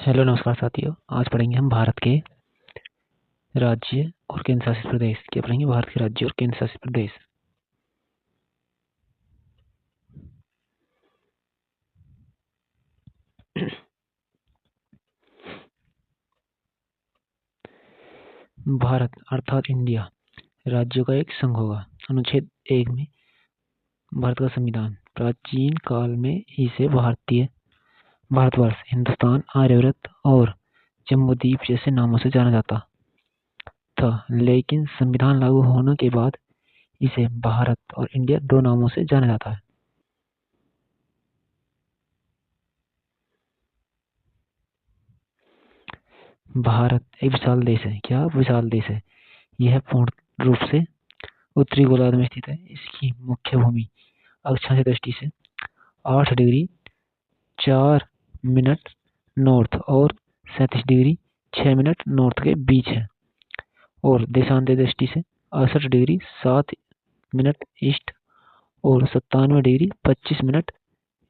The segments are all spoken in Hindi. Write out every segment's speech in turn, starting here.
हेलो नमस्कार साथियों। आज पढ़ेंगे हम भारत के राज्य और केंद्र शासित प्रदेश। क्या पढ़ेंगे? भारत के राज्य और केंद्र शासित प्रदेश। भारत अर्थात इंडिया राज्यों का एक संघ होगा। अनुच्छेद 1 में भारत का संविधान प्राचीन काल में इसे भारतवर्ष, हिंदुस्तान, आर्यव्रत और जम्बूद्वीप जैसे नामों से जाना जाता था, लेकिन संविधान लागू होने के बाद इसे भारत और इंडिया दो नामों से जाना जाता है। भारत एक विशाल देश है। क्या विशाल देश है? यह पूर्ण रूप से उत्तरी गोलार्ध में स्थित है। इसकी मुख्य भूमि अक्षांश दृष्टि से 8 डिग्री 4 मिनट नॉर्थ और 37 डिग्री 6 मिनट नॉर्थ के बीच है, और देशांतर दृष्टि से 68 डिग्री 7 मिनट ईस्ट और 97 डिग्री 25 मिनट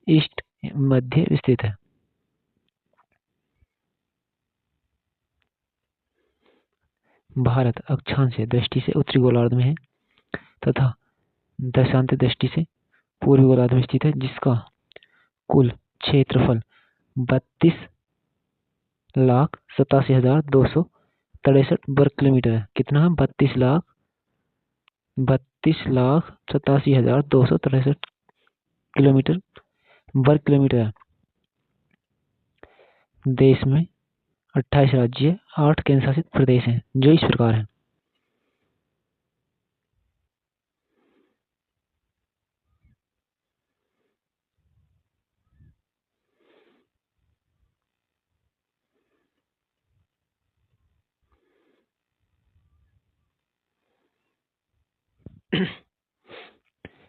ईस्ट मध्य स्थित है। भारत अक्षांश दृष्टि से उत्तरी गोलार्ध में है तथा देशांतर दृष्टि से पूर्वी गोलार्ध में स्थित है, जिसका कुल क्षेत्रफल 32,87,263 वर्ग किलोमीटर है। कितना है? 32,87,263 किलोमीटर वर्ग किलोमीटर है। देश में 28 राज्य, 8 केंद्र शासित प्रदेश हैं, जो इस प्रकार हैं।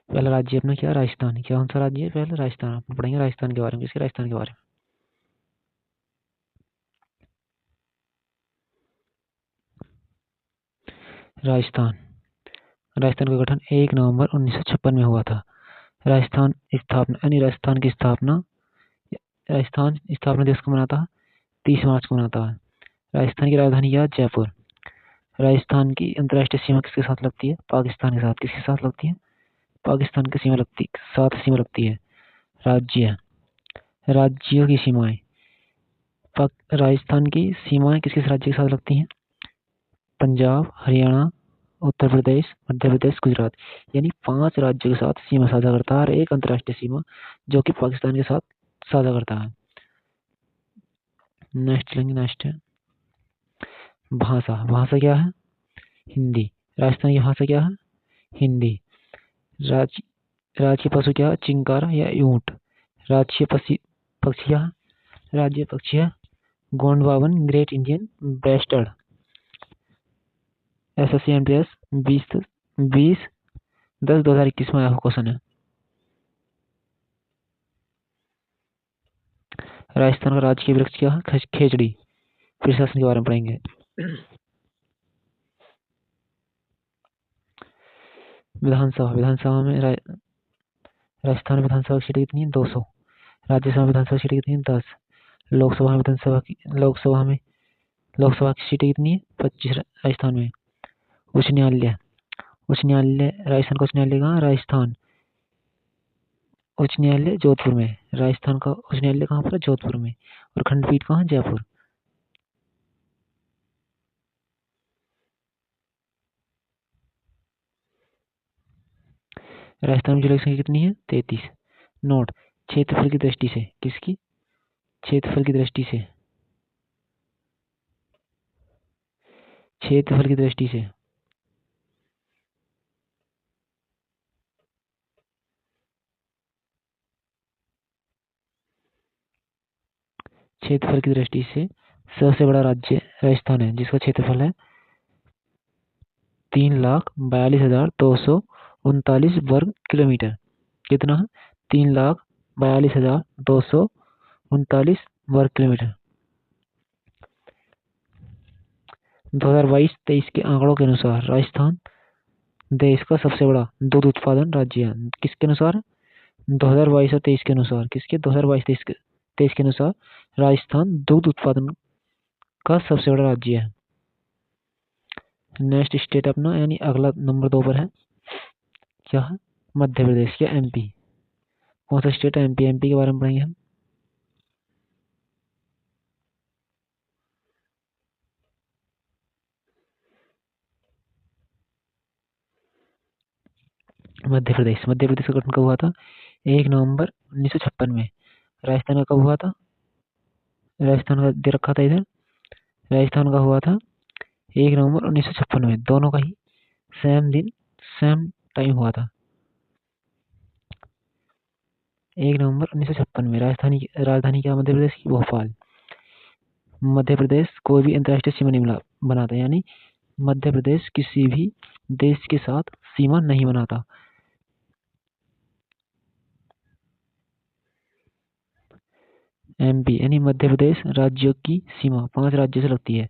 पहला राज्य अपना क्या? राजस्थान। क्या कौन सा राज्य है? पहला राजस्थान। अपन पढ़ेंगे राजस्थान के बारे में। किसके? राजस्थान के बारे में। राजस्थान का गठन 1 नवंबर 1956 में हुआ था। राजस्थान की स्थापना दिवस को मनाता है 30 मार्च को मनाता है। राजस्थान की राजधानी क्या? जयपुर। राजस्थान की अंतर्राष्ट्रीय सीमा किसके साथ लगती है? पाकिस्तान के साथ। किसके साथ लगती है? पाकिस्तान की सीमा लगती है। राज्यों की सीमाएं। राजस्थान की सीमाएं किस किस राज्य के साथ लगती हैं? पंजाब, हरियाणा, उत्तर प्रदेश, मध्य प्रदेश, गुजरात। यानी 5 राज्यों के साथ सीमा साझा करता है और एक अंतर्राष्ट्रीय सीमा जो कि पाकिस्तान के साथ साझा करता है। नेक्स्ट है भाषा क्या है? हिंदी। राजस्थान की भाषा क्या है? हिंदी। राज्य पशु क्या है? चिंकारा या ऊंट। राज्य पक्षी क्या है? राज्य पक्षी है Gondwana great Indian bastard. SSC MTS 20/10/2021 में आया क्वेश्चन है। राजस्थान का राजकीय वृक्ष क्या है? खेजड़ी। फिर शासन के बारे में पढ़ेंगे। विधानसभा में राजस्थान विधानसभा की सीटें कितनी है? 200। राज्यसभा विधानसभा सीटें कितनी है? 10। लोकसभा की सीटें कितनी है? 25 राजस्थान में। उच्च न्यायालय राजस्थान का उच्च न्यायालय कहाँ? राजस्थान उच्च न्यायालय जोधपुर में। राजस्थान का उच्च न्यायालय कहाँ पर? जोधपुर में। और खंडपीठ कहाँ? जयपुर। राजस्थान में जनसंख्या कितनी है? 33। नोट क्षेत्रफल की दृष्टि से। किसकी? क्षेत्रफल की दृष्टि से। क्षेत्रफल की दृष्टि से सबसे बड़ा राज्य राजस्थान है, जिसका क्षेत्रफल है 3,42,239 वर्ग किलोमीटर। कितना है? 3,42,239 वर्ग किलोमीटर। 2022-23 के आंकड़ों के अनुसार राजस्थान देश का सबसे बड़ा दूध उत्पादन राज्य है। किसके अनुसार? 2022 और 23 के अनुसार। किसके? 2022-23 के अनुसार राजस्थान दुग्ध उत्पादन का सबसे बड़ा राज्य है। नेक्स्ट स्टेट अपना यानी अगला नंबर 2 पर है क्या है? मध्य प्रदेश या एमपी। कौन सा स्टेट है? एमपी। एमपी के बारे में पढ़ेंगे हम। मध्य प्रदेश। मध्य प्रदेश का गठन कब हुआ था? 1 नवंबर 1956 में। राजस्थान का कब हुआ था? राजस्थान का दे रखा था इधर। राजस्थान का हुआ था 1 नवंबर 1956 में। दोनों का ही सेम दिन सेम टाइम हुआ था। 1 नवंबर 1956 में। राजधानी क्या मध्य प्रदेश की? भोपाल। मध्य प्रदेश कोई भी अंतर्राष्ट्रीय सीमा नहीं बनाता, यानी मध्य प्रदेश किसी भी देश के साथ सीमा नहीं बनाता। एमपी यानी मध्य प्रदेश राज्यों की सीमा 5 राज्यों से लगती है।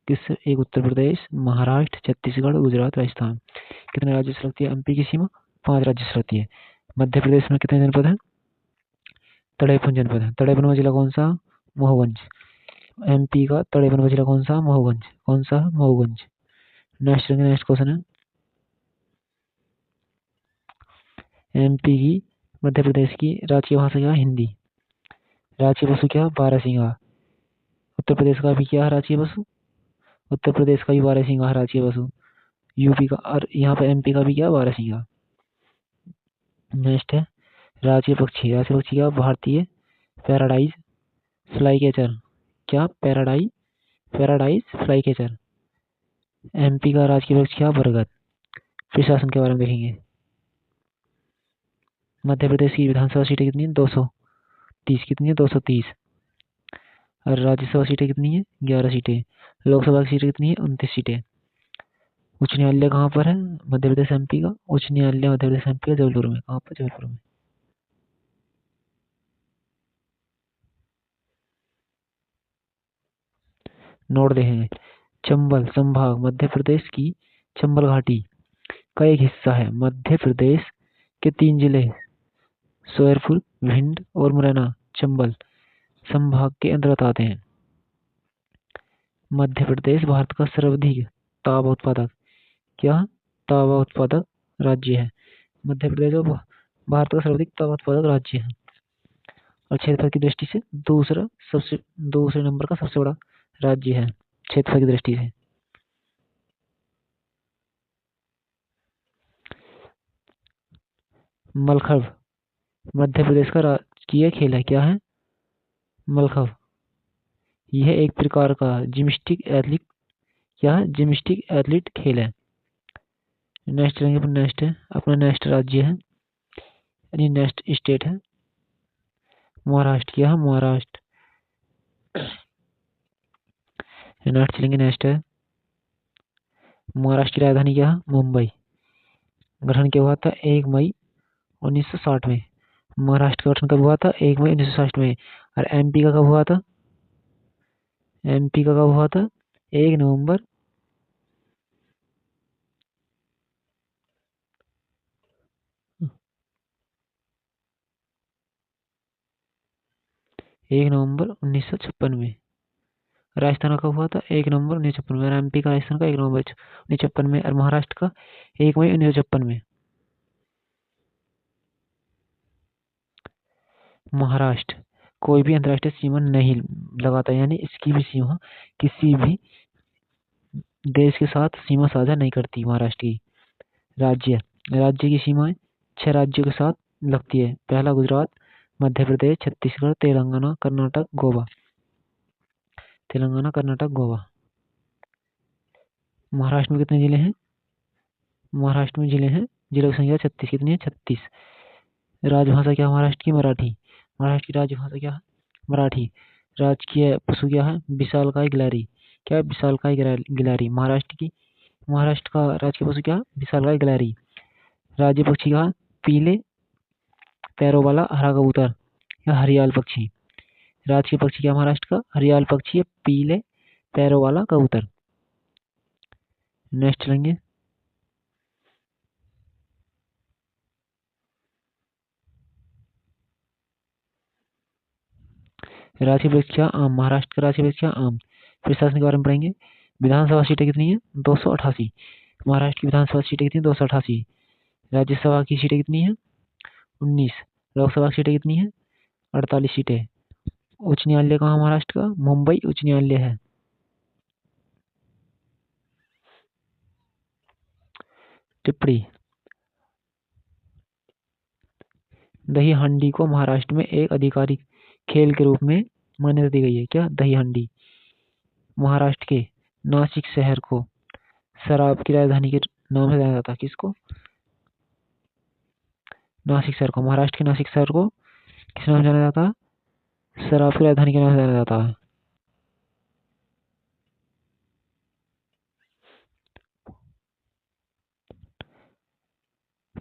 किस? एक उत्तर प्रदेश, महाराष्ट्र, छत्तीसगढ़, गुजरात, राजस्थान। कितने राज्यों से लगती है एमपी की सीमा? 5 राज्यों से लगती है। मध्य प्रदेश में कितने जनपद हैं? 53 जनपद है। 53वां जिला कौन सा? महोगंज। एमपी का 53वां जिला कौन सा? महोगंज। कौन सा? महोगंज। नेक्स्ट क्वेश्चन है एमपी की मध्य प्रदेश की राज्य भाषा क्या? हिंदी। राज्य पशु क्या? बारहसिंगा। उत्तर प्रदेश का भी क्या है राज्य पशु? उत्तर प्रदेश का भी बारहसिंगा है राज्य पशु। यूपी का और यहाँ पे एमपी का भी क्या? बारहसिंगा। नेक्स्ट है राज्य पक्षी। राज्य पक्षी क्या? भारतीय पैराडाइज फ्लाई कैचर। क्या? Paradise fly catcher. एमपी का राजकीय पक्षी क्या? बरगद। फिर शासन के बारे में देखेंगे। मध्य प्रदेश की विधानसभा सीटें कितनी है? 230। कितनी है? 230। और राज्यसभा सीटें कितनी है? 11 सीटें। लोकसभा की सीटें कितनी है? 29 सीटें। उच्च न्यायालय कहाँ पर है मध्य प्रदेश एमपी का? उच्च न्यायालय मध्य प्रदेश एमपी का जबलपुर में। कहाँ पर? जबलपुर में। नोट देखेंगे। चंबल संभाग मध्य प्रदेश की चंबल घाटी का एक हिस्सा है। मध्य प्रदेश के 3 जिले सोयरपुर, भिंड और मुरैना चंबल संभाग के अंतर्गत आते हैं। मध्य प्रदेश भारत का सर्वाधिक तांबा उत्पादक क्या? तांबा उत्पादक राज्य है। मध्य प्रदेश भारत का सर्वाधिक तांबा उत्पादक राज्य है और क्षेत्रफल की दृष्टि से दूसरे नंबर का सबसे बड़ा राज्य है क्षेत्रफल की दृष्टि से। मलखभ मध्य प्रदेश का राजकीय खेल है। क्या है? मलखभ। यह एक प्रकार का जिम्नास्टिक एथलीट क्या है? जिम्नास्टिक एथलीट खेल है। नेक्स्ट लेंगे अपन। नेक्स्ट है अपना नेक्स्ट राज्य है यानी नेक्स्ट स्टेट है महाराष्ट्र। क्या है? महाराष्ट्र। नेक्स्ट चलेंगे। नेक्स्ट है महाराष्ट्र की राजधानी क्या है? मुंबई। गठन क्या हुआ था? 1 मई 1960 में। महाराष्ट्र का गठन कब हुआ था? 1 मई 1960 में। और एमपी का कब हुआ था? एमपी का कब हुआ था? 1 नवंबर 1956 में। राजस्थान का कब हुआ था? 1 नवंबर 1956 में। और एमपी का राजस्थान का 1 नवंबर 1956 में। और महाराष्ट्र का 1 मई 1956 में। महाराष्ट्र कोई भी अंतर्राष्ट्रीय सीमा नहीं लगाता, यानी इसकी भी सीमा किसी भी देश के साथ सीमा साझा नहीं करती। महाराष्ट्र की राज्य की सीमाएं 6 राज्यों के साथ लगती है। पहला गुजरात, मध्य प्रदेश, छत्तीसगढ़, तेलंगाना, कर्नाटक, गोवा। महाराष्ट्र में कितने जिले हैं? महाराष्ट्र में जिले हैं, जिलों की संख्या 36। कितनी है? 36। राजभाषा क्या महाराष्ट्र की? मराठी। महाराष्ट्र की राजभाषा क्या है? मराठी। राजकीय पशु क्या है? विशालकाय गिलहरी। क्या है? विशालकाय गिलहरी। महाराष्ट्र का राजकीय पशु क्या है? विशालकाय गिलहरी। राज्य पक्षी का पीले पैरों वाला हरा कबूतर या हरियाल पक्षी। राजकीय पक्षी क्या महाराष्ट्र का? हरियाल पक्षी है, पीले पैरों वाला कबूतर। नेक्स्ट लेंगे राज्य वृक्ष क्या? आम। महाराष्ट्र का राज्य वृक्ष क्या? आम। फिर शासन के बारे में पढ़ेंगे। विधानसभा सीटें कितनी है? 288। महाराष्ट्र की विधानसभा सीटें कितनी? 288। राज्यसभा की सीटें कितनी है? 19। लोकसभा की सीटें कितनी है? 48 सीटें। उच्च न्यायालय कहाँ महाराष्ट्र का? मुंबई उच्च न्यायालय है। टिप्पणी। दही हांडी को महाराष्ट्र में एक आधिकारिक खेल के रूप में मान्यता दी गई है। क्या? दही हांडी। महाराष्ट्र के नासिक शहर को शराब की राजधानी के नाम से जाना जाता है। किसको? नासिक शहर को। महाराष्ट्र के नासिक शहर को किस नाम से जाना जाता है? शराब की राजधानी के नाम से जाना जाता है।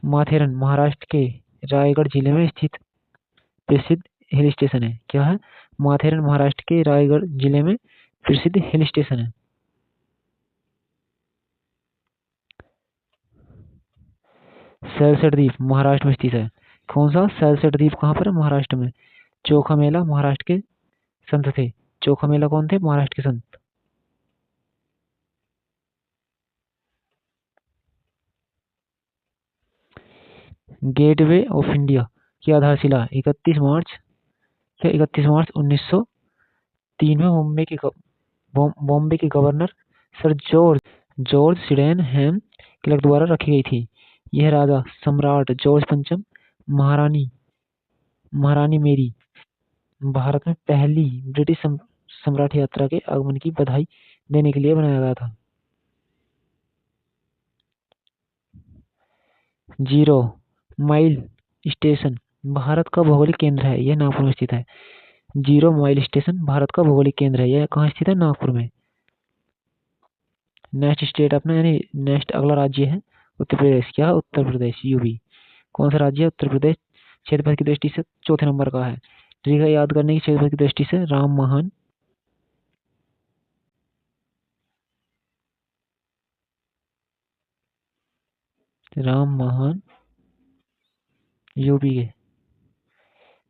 माथेरन महाराष्ट्र के रायगढ़ जिले में स्थित प्रसिद्ध हिल स्टेशन है। क्या है? माथेरन महाराष्ट्र के रायगढ़ जिले में प्रसिद्ध हिल स्टेशन है। सैलसट द्वीप महाराष्ट्र में स्थित है। कौन सा? सैलसट द्वीप कहाँ पर है? महाराष्ट्र में। चोखा मेला महाराष्ट्र के संत थे। चोखा मेला कौन थे? महाराष्ट्र के संत। गेटवे ऑफ इंडिया की आधारशिला 31 मार्च 1903 में बॉम्बे के governor sir George Sydenham clerk द्वारा रखी गई थी। यह राजा सम्राट जॉर्ज पंचम महारानी मेरी भारत में पहली ब्रिटिश सम्राट यात्रा के आगमन की बधाई देने के लिए बनाया गया था। 0 माइल स्टेशन भारत का भौगोलिक केंद्र है। यह नागपुर में स्थित है। 0 माइल स्टेशन भारत का भौगोलिक केंद्र है। यह कहाँ स्थित है? नागपुर में। नेक्स्ट स्टेट अपना यानी नेक्स्ट अगला राज्य है उत्तर प्रदेश। क्या? उत्तर प्रदेश यूपी। कौन सा राज्य है? उत्तर प्रदेश। क्षेत्रफल की दृष्टि से चौथे नंबर का है। ठीक है, याद करने की क्षेत्रफल की दृष्टि से राम महान यूपी के।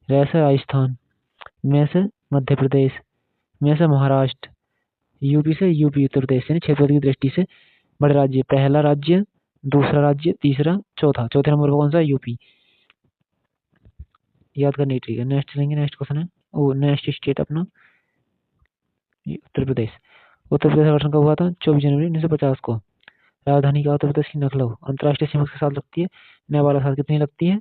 वैसे राजस्थान में से मध्य प्रदेश में से महाराष्ट्र यूपी से यूपी उत्तर प्रदेश यानी क्षेत्रफल की दृष्टि से बड़े राज्य। पहला राज्य, दूसरा राज्य, तीसरा, चौथा। चौथे नंबर पर कौन सा? यूपी। याद करने की। ठीक है, नेक्स्ट चलेंगे। नेक्स्ट क्वेश्चन है वो नेक्स्ट स्टेट अपना उत्तर प्रदेश। उत्तर प्रदेश का गठन कब हुआ था? 24 जनवरी 1950 को। राजधानी क्या? उत्तर प्रदेश की लखनऊ। अंतर्राष्ट्रीय सीमा के साथ लगती है नेपाल के साथ। कितनी लगती है?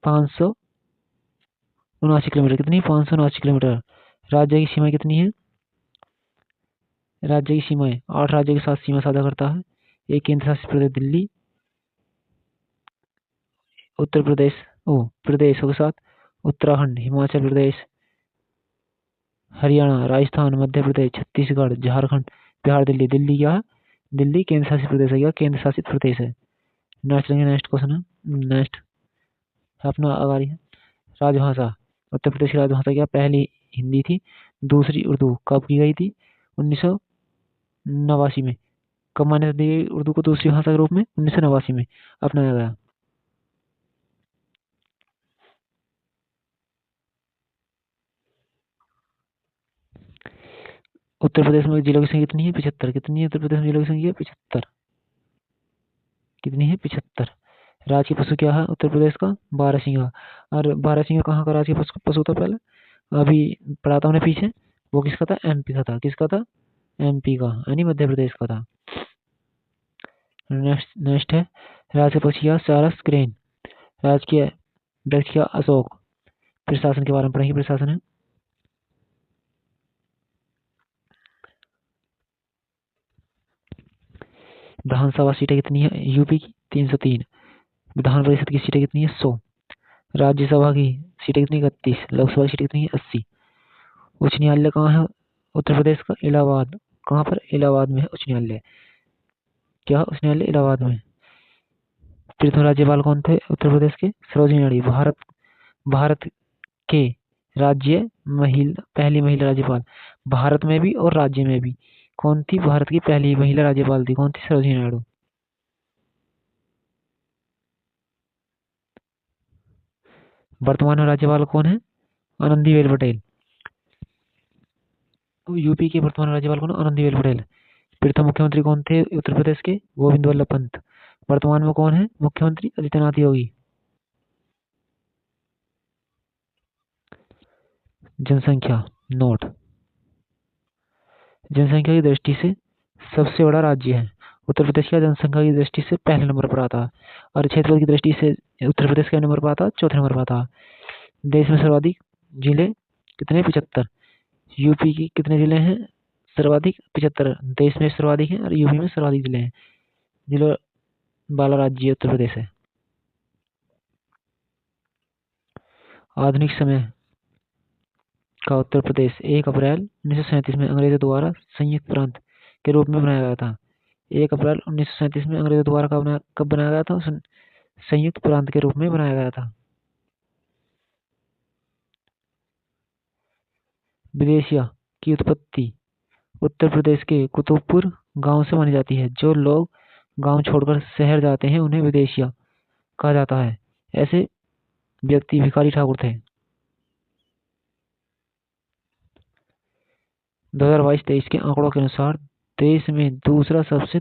579 किलोमीटर। कितनी? 579 किलोमीटर। राज्य की सीमा कितनी है? राज्य की सीमाएं 8 राज्यों के साथ सीमा साझा करता है। एक केंद्र शासित प्रदेश दिल्ली, उत्तर प्रदेश प्रदेशों के साथ उत्तराखंड, हिमाचल प्रदेश, हरियाणा, राजस्थान, मध्य प्रदेश, छत्तीसगढ़, झारखंड, बिहार, दिल्ली। दिल्ली क्या है? दिल्ली केंद्र शासित प्रदेश है। क्या? केंद्र शासित प्रदेश है। नेक्स्ट लेंगे। नेक्स्ट क्वेश्चन है नेक्स्ट अपना अगारी है राजभाषा। उत्तर प्रदेश की राजभाषा क्या? पहली हिंदी थी, दूसरी उर्दू। कब की गई थी? 1989 में। कब मान्यता दी गई उर्दू को दूसरी भाषा के रूप में? 1989 में अपनाया गया। उत्तर प्रदेश में जिलों की संख्या कितनी है? 75। कितनी है उत्तर प्रदेश में जिलों की संख्या? 75। कितनी है? 75। राज्य पशु क्या है उत्तर प्रदेश का? बारहसिंगा। और बारहसिंगा कहाँ का राज्य पशु था पहले? अभी पढ़ा था हमने पीछे। वो किसका था? एमपी का था। किसका था? एमपी का यानी मध्य प्रदेश का था। नेक्स्ट है राज्य पक्षी क्या? सारस, क्रेन। राजकीय वृक्ष क्या? अशोक। प्रशासन के बारे में पढ़ेंगे। प्रशासन है विधानसभा सीटें कितनी है यूपी की? 303। विधान परिषद की सीटें कितनी है? 100। राज्यसभा की सीटें कितनी? 31। लोकसभा की सीटें कितनी है? 80। उच्च न्यायालय कहाँ है उत्तर प्रदेश का? इलाहाबाद। कहाँ पर? इलाहाबाद में है उच्च न्यायालय। क्या? उच्च न्यायालय इलाहाबाद में। प्रथम राज्यपाल कौन थे उत्तर प्रदेश के? सरोजिनी नायडू। भारत के राज्य पहली महिला राज्यपाल भारत में भी और राज्य में भी कौन थी? भारत की पहली महिला राज्यपाल थी। कौन थी? सरोजिनी नायडू। वर्तमान में राज्यपाल कौन है? आनंदीबेन पटेल। यूपी के वर्तमान राज्यपाल कौन? आनंदीबेन पटेल। प्रथम मुख्यमंत्री कौन थे उत्तर प्रदेश के? गोविंद वल्लभ पंत। वर्तमान में कौन है मुख्यमंत्री? आदित्यनाथ योगी। जनसंख्या नोट। जनसंख्या की दृष्टि से सबसे बड़ा राज्य है उत्तर प्रदेश का, जनसंख्या की दृष्टि से पहले नंबर पर आता है, और क्षेत्रफल की दृष्टि से उत्तर प्रदेश का नंबर पर आता है, चौथे नंबर पर आता है। देश में सर्वाधिक जिले कितने? 75। यूपी की कितने जिले हैं सर्वाधिक? 75 देश में सर्वाधिक है, और यूपी में सर्वाधिक जिले हैं। जिले वाला राज्य उत्तर प्रदेश है। आधुनिक समय का उत्तर प्रदेश 1 अप्रैल 1937 में अंग्रेजों द्वारा संयुक्त प्रांत के रूप में बनाया गया था। 1 अप्रैल 1937 में अंग्रेजों द्वारा कब बनाया गया था? संयुक्त प्रांत के रूप में बनाया गया था। विदेशिया की उत्पत्ति उत्तर प्रदेश के कुतुबपुर गांव से मानी जाती है। जो लोग गांव छोड़कर शहर जाते हैं उन्हें विदेशिया कहा जाता है। ऐसे व्यक्ति भिखारी ठाकुर थे। 2022-23 के आंकड़ों के अनुसार देश में दूसरा सबसे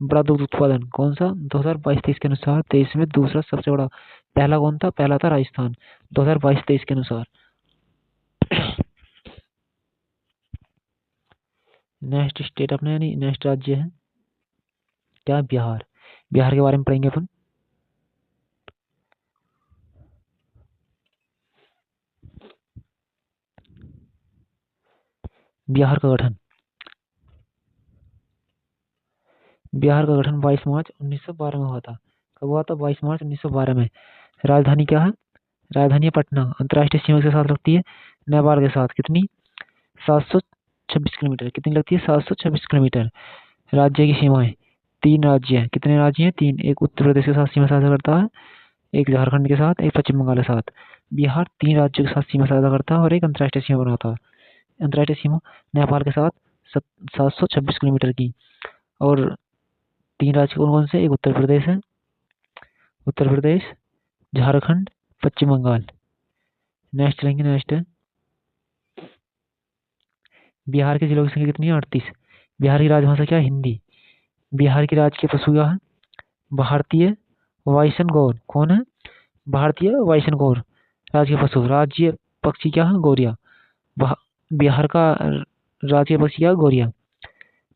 बड़ा दूध उत्पादन कौन सा? 2022-23 के अनुसार देश में दूसरा सबसे बड़ा, पहला कौन था? पहला था राजस्थान 2022-23 के अनुसार। नेक्स्ट स्टेट अपने यानी नेक्स्ट राज्य है क्या? बिहार। बिहार के बारे में पढ़ेंगे अपन। बिहार का गठन 22 मार्च 1912 में हुआ था। कब हुआ था? 22 मार्च 1912 में। राजधानी क्या है? राजधानी है पटना। अंतर्राष्ट्रीय सीमा के साथ लगती है नेपाल के साथ। कितनी? 726 किलोमीटर। कितनी लगती है? 726 किलोमीटर। राज्य की सीमाएं 3 राज्य हैं। कितने राज्य हैं? 3। एक उत्तर प्रदेश के साथ सीमा साझा करता है, एक झारखंड के साथ, एक पश्चिम बंगाल के साथ। बिहार 3 राज्यों के साथ सीमा साझा करता है और एक अंतर्राष्ट्रीय सीमा बनाता है। अंतर्राष्ट्रीय सीमा नेपाल के साथ 726 किलोमीटर की। और 3 राज्य कौन कौन से? एक उत्तर प्रदेश है, उत्तर प्रदेश, झारखंड, पश्चिम बंगाल। नेक्स्ट लेंगे। नेक्स्ट है बिहार के जिलों की संख्या कितनी है? 38। बिहार की राजभाषा क्या है? हिंदी। बिहार की राज्य पशु क्या है? भारतीय वाइसन गौर। कौन है? भारतीय वाइसन गौर। राज्य पशु। राज्य पक्षी क्या है? गौरिया। बिहार का राज्य पक्षी क्या है? गौरिया।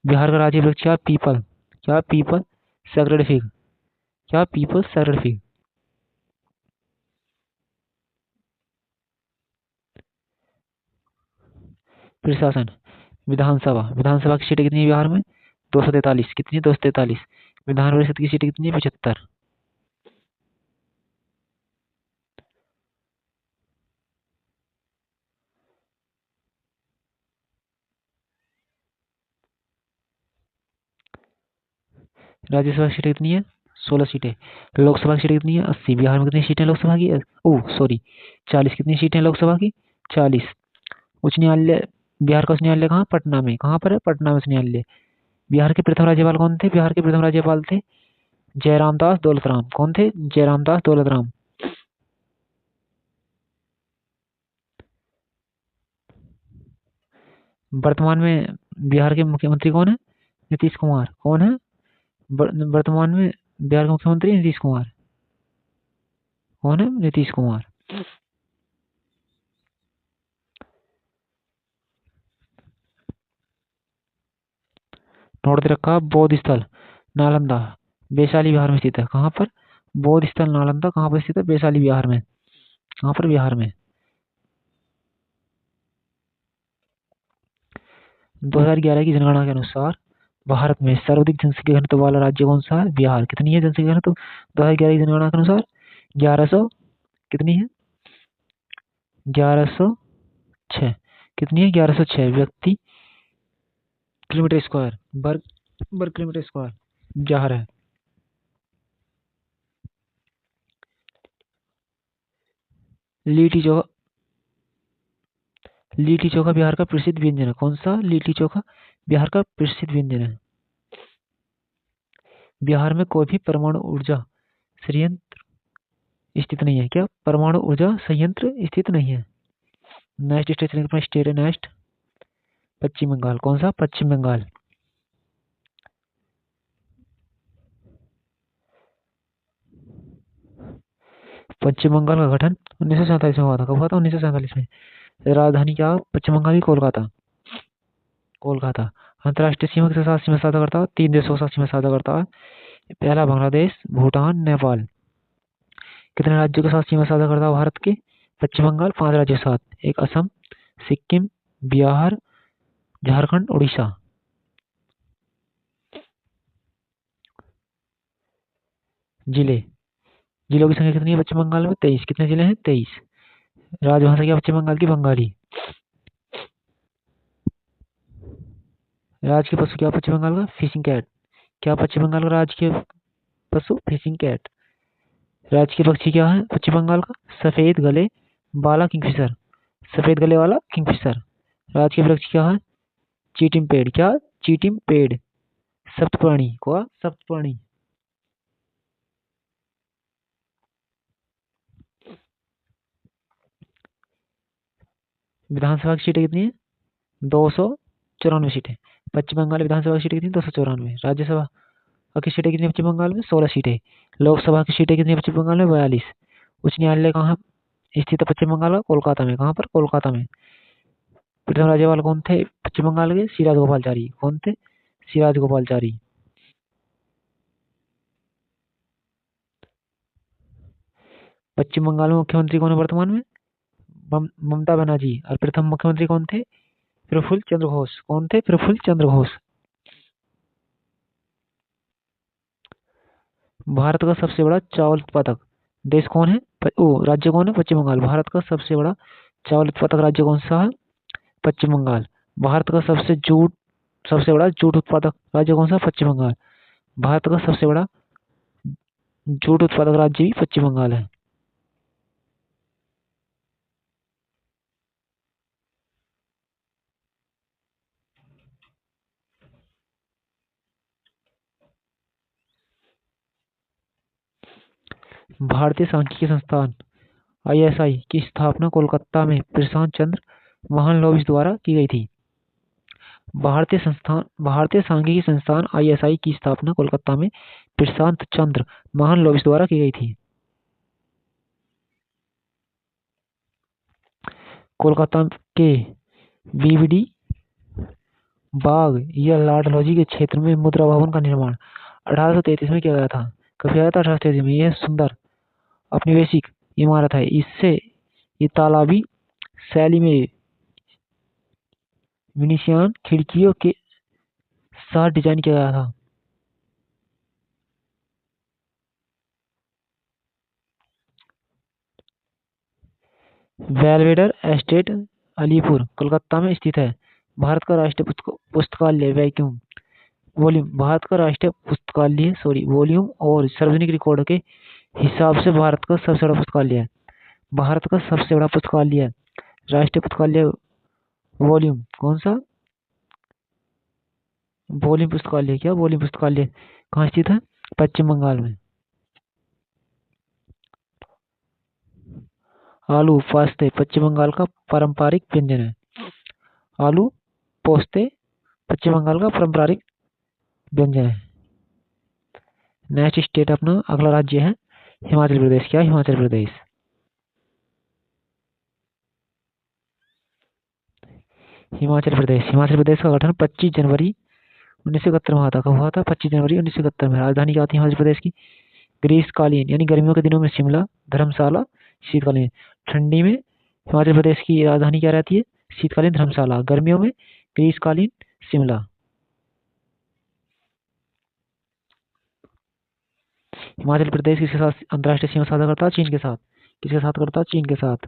बिहार का राज्य वृक्ष क्या? पीपल। क्या? पीपल सैक्रेड फिग। क्या? पीपल सैक्रेड फिग। प्रशासन विधानसभा। विधानसभा की सीटें कितनी है बिहार में? 243। कितनी? 243। विधान परिषद की सीटें कितनी है? 75। राज्यसभा की सीटें कितनी है? 16 सीटें। लोकसभा की सीटें कितनी है? 80। बिहार में कितनी सीटें लोकसभा की? ओ सॉरी 40। कितनी सीटें लोकसभा की? 40। उच्च न्यायालय बिहार का उच्च न्यायालय कहाँ? पटना में। कहाँ पर है? पटना में उच्च न्यायालय। बिहार के प्रथम राज्यपाल कौन थे? बिहार के प्रथम राज्यपाल थे जयराम दास दौलतराम। कौन थे? जयराम दास दौलतराम। वर्तमान में बिहार के मुख्यमंत्री कौन है? नीतीश कुमार। कौन है वर्तमान में बिहार के मुख्यमंत्री? नीतीश कुमार। कौन है? नीतीश कुमार। नोट दे रखा बौद्ध स्थल नालंदा वैशाली बिहार में स्थित है। कहाँ पर? बौद्ध स्थल नालंदा कहाँ पर स्थित है? वैशाली बिहार में। कहाँ पर? बिहार में। 2011 की जनगणना के अनुसार भारत में सर्वाधिक जनसंख्या घनत्व वाला राज्य कौन सा है? बिहार। कितनी है जनसंख्या घनत्व 2011 की जनगणना के अनुसार? 1100। कितनी है? 1106। कितनी है? 1106 व्यक्ति किलोमीटर स्क्वायर, वर्ग वर्ग किलोमीटर स्क्वायर बिहार है। लिट्टी चोखा। लिट्टी चोखा बिहार का प्रसिद्ध व्यंजन है। कौन सा? लिट्टी चोखा बिहार का प्रसिद्ध व्यंजन है। बिहार में कोई भी परमाणु ऊर्जा संयंत्र स्थित नहीं है। क्या? परमाणु ऊर्जा संयंत्र स्थित नहीं है। नेक्स्ट स्टेट है नेक्स्ट पश्चिम बंगाल। कौन सा? पश्चिम बंगाल। पश्चिम बंगाल का गठन 1947 में हुआ था। कब हुआ था? 1947 में। राजधानी क्या? पश्चिम बंगाल की कोलकाता। कोलकाता। अंतर्राष्ट्रीय सीमा के साथ सीमा साझा करता है, 3 देशों के साथ सीमा साझा करता है। पहला बांग्लादेश, भूटान, नेपाल। कितने राज्यों के साथ सीमा साझा करता है भारत के? पश्चिम बंगाल 5 राज्यों के साथ। एक असम, सिक्किम, बिहार, झारखंड, उड़ीसा। जिले। जिलों की संख्या कितनी है पश्चिम बंगाल में? 23। कितने जिले हैं? 23। राजभाषा क्या पश्चिम बंगाल की? बंगाली। राजकीय पशु क्या पश्चिम बंगाल का? Fishing cat. क्या पश्चिम बंगाल का राजकीय पशु? Fishing cat. राजकीय पक्षी क्या है पश्चिम बंगाल का? सफेद गले वाला किंगफिशर। सफेद गले वाला किंगफिशर। राजकीय वृक्ष क्या है? चीटिम पेड़। क्या? चीटिम पेड़। सप्तपर्णी को? सप्तपर्णी। विधानसभा की सीटें कितनी है? 294 सीटें। पश्चिम बंगाल विधानसभा की सीटें कितनी? 294। राज्यसभा की सीटें कितनी पश्चिम बंगाल में? 16 सीटें। लोकसभा की सीटें कितनी पश्चिम बंगाल में? 42। उच्च न्यायालय कहाँ स्थित है पश्चिम बंगाल का? कोलकाता में। कहाँ पर? कोलकाता में। प्रथम राज्यपाल कौन थे पश्चिम बंगाल के? सी राजगोपालचारी। कौन थे? सी राजगोपालचारी। पश्चिम बंगाल में मुख्यमंत्री कौन है वर्तमान में? ममता बनर्जी। और प्रथम मुख्यमंत्री कौन थे? प्रफुल्ल चंद्र घोष। कौन थे? प्रफुल्ल चंद्र घोष। भारत का सबसे बड़ा चावल उत्पादक देश कौन है? राज्य कौन है? पश्चिम बंगाल। भारत का सबसे बड़ा चावल उत्पादक राज्य कौन सा है? पश्चिम बंगाल। भारत का सबसे बड़ा जूट उत्पादक राज्य कौन सा? पश्चिम बंगाल। भारत का सबसे बड़ा जूट उत्पादक राज्य भी पश्चिम बंगाल है। भारतीय सांख्यिकी संस्थान ISI की स्थापना कोलकाता में प्रशांत चंद्र महालनोबिस द्वारा की गई थी। भारतीय सांख्यिकी संस्थान ISI की स्थापना कोलकाता में प्रशांत चंद्र महालनोबिस द्वारा की गई थी। कोलकाता के बीबीडी बाग या लाडलोजी के क्षेत्र में मुद्रा भवन का निर्माण 1833 में किया गया था। कब किया गया था? 1833 में। यह सुंदर औपनिवेशिक इमारत है। इससे ये तालाबी शैली में वेनिसियन खिड़कियों के साथ डिजाइन किया गया था। बेलवेडर एस्टेट अलीपुर कोलकाता में स्थित है। भारत का राष्ट्रीय पुस्तकालय वैक्यूम वॉल्यूम भारत का राष्ट्रीय पुस्तकालय वॉल्यूम और सार्वजनिक रिकॉर्ड के हिसाब से भारत का सबसे बड़ा पुस्तकालय है। भारत का सबसे बड़ा पुस्तकालय राष्ट्रीय पुस्तकालय वॉल्यूम कौन सा? वॉल्यूम पुस्तकालय। क्या? वॉल्यूम पुस्तकालय कहाँ स्थित है? पश्चिम बंगाल में। आलू पोस्ते पश्चिम बंगाल का पारंपरिक व्यंजन है। आलू पोस्ते पश्चिम बंगाल का पारंपरिक व्यंजन है। नेक्स्ट स्टेट अपना अगला राज्य है हिमाचल प्रदेश। क्या? हिमाचल प्रदेश। हिमाचल प्रदेश का गठन 25 जनवरी 1971 में हुआ था। कब हुआ था? 25 जनवरी 1971 में। राजधानी क्या थी हिमाचल प्रदेश की? ग्रीष्मकालीन यानी गर्मियों के दिनों में शिमला, धर्मशाला। शीतकालीन ठंडी में हिमाचल प्रदेश की राजधानी क्या रहती है? शीतकालीन धर्मशाला। गर्मियों में ग्रीष्मकालीन शिमला। हिमाचल प्रदेश किसके साथ अंतर्राष्ट्रीय सीमा साझा करता है? चीन के साथ। किसके साथ करता है? चीन के साथ।